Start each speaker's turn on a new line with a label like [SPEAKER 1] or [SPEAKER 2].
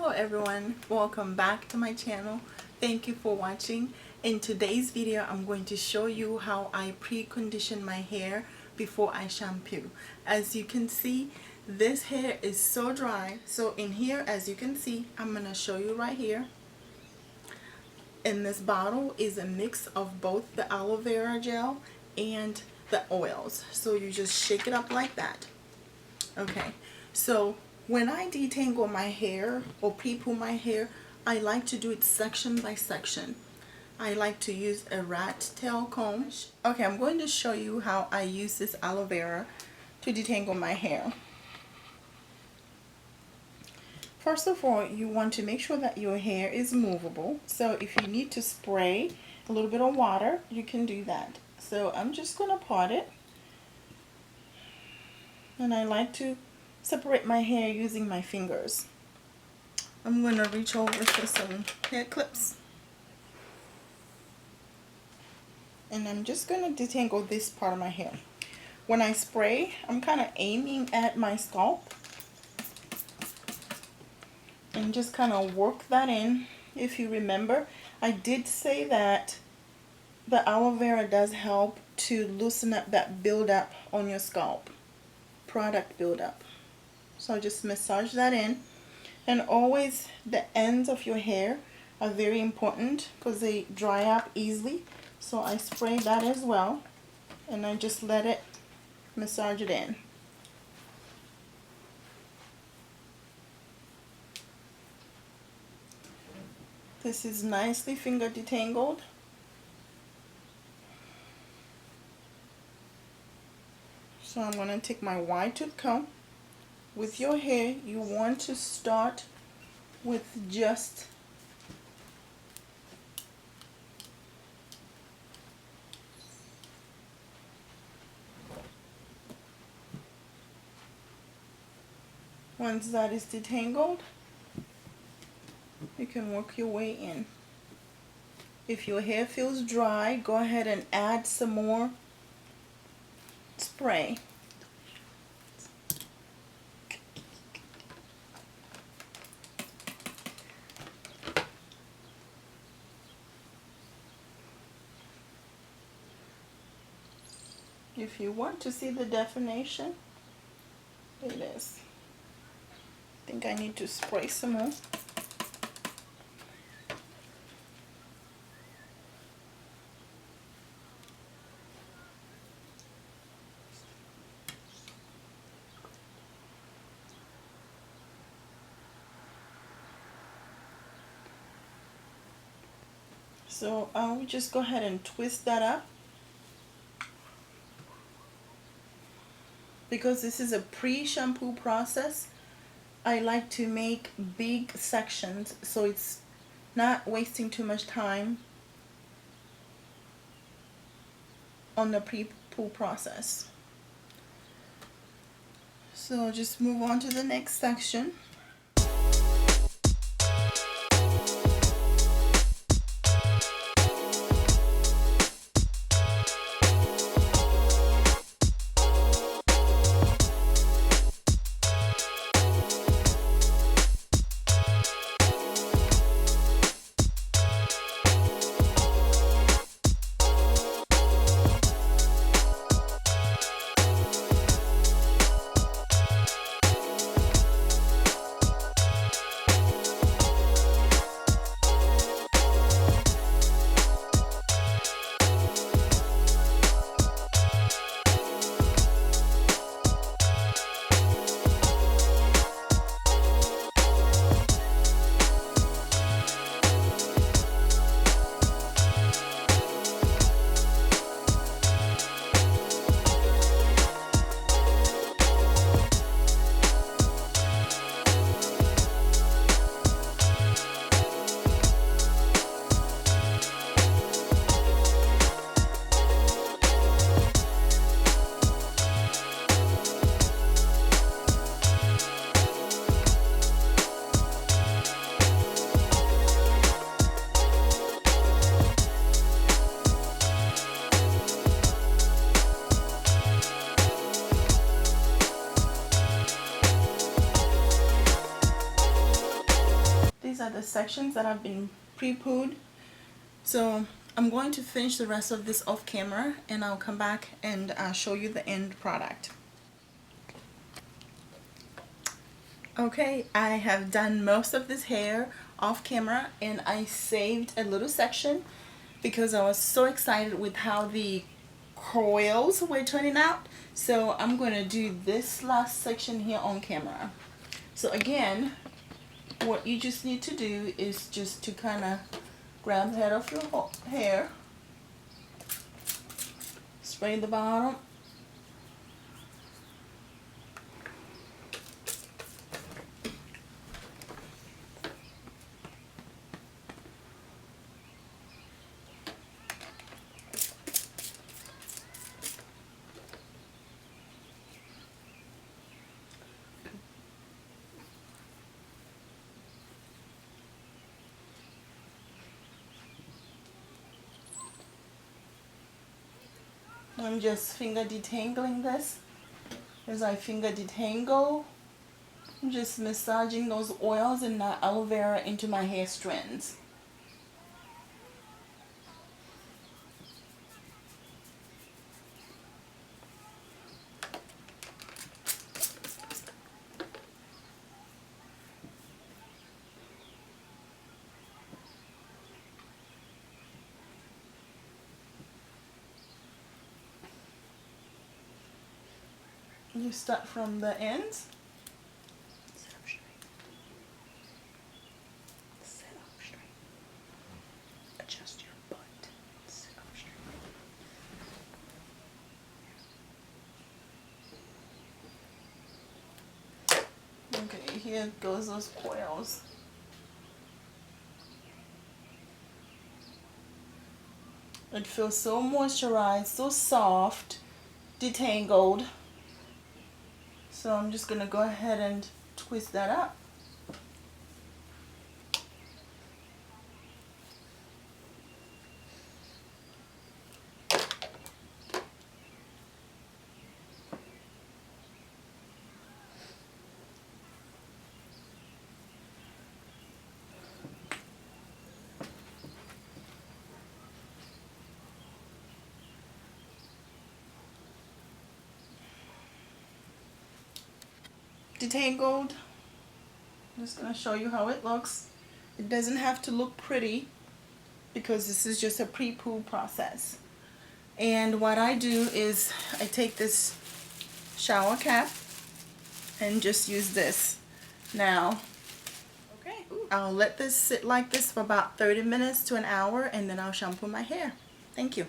[SPEAKER 1] Hello everyone, welcome back to my channel. Thank you for watching. In today's video I'm going to show you how I pre-condition my hair before I shampoo. As you can see, this hair is so dry. So in here, as you can see, I'm going to show you right here. In this bottle is a mix of both the aloe vera gel and the oils. So you just shake it up like that. Okay, so when I detangle my hair or pre-poo my hair, I like to do it section by section. I like to use a rat tail comb. Okay, I'm going to show you how I use this aloe vera to detangle my hair. First of all, you want to make sure that your hair is movable. So if you need to spray a little bit of water, you can do that. So I'm just going to part it. And I like to separate my hair using my fingers. I'm going to reach over for some hair clips. And I'm just going to detangle this part of my hair. When I spray, I'm kind of aiming at my scalp. And just kind of work that in. If you remember, I did say that the aloe vera does help to loosen up that buildup on your scalp. Product buildup. So just massage that in. And always the ends of your hair are very important because they dry up easily. So I spray that as well. And I just let it massage it in. This is nicely finger detangled. So I'm going to take my wide tooth comb. With your hair, you want to start with just once that is detangled, you can work your way in. If your hair feels dry, go ahead and add some more spray. If you want to see the definition, it is. I think I need to spray some more. So I'll just go ahead and twist that up. Because this is a pre-shampoo process, I like to make big sections so it's not wasting too much time on the pre-poo process. So I'll just move on to the next section. the sections that have been pre-pooed. So I'm going to finish the rest of this off camera, and I'll come back and show you the end product. Okay, I have done most of this hair off camera, and I saved a little section because I was so excited with how the coils were turning out. So I'm going to do this last section here on camera. So again, what you just need to do is just to kind of grab the head of your hair, spray the bottom, I'm just finger detangling this. As I finger detangle, I'm just massaging those oils and that aloe vera into my hair strands. You start from the ends. Sit up straight. Sit up straight. Adjust your butt. Sit up straight. Okay, here goes those coils. It feels so moisturized, so soft, detangled. So I'm just going to go ahead and twist that up. Detangled. I'm just going to show you how it looks. It doesn't have to look pretty because this is just a pre-poo process. And what I do is I take this shower cap and just use this. Now, okay, I'll let this sit like this for about 30 minutes to an hour, and then I'll shampoo my hair. Thank you.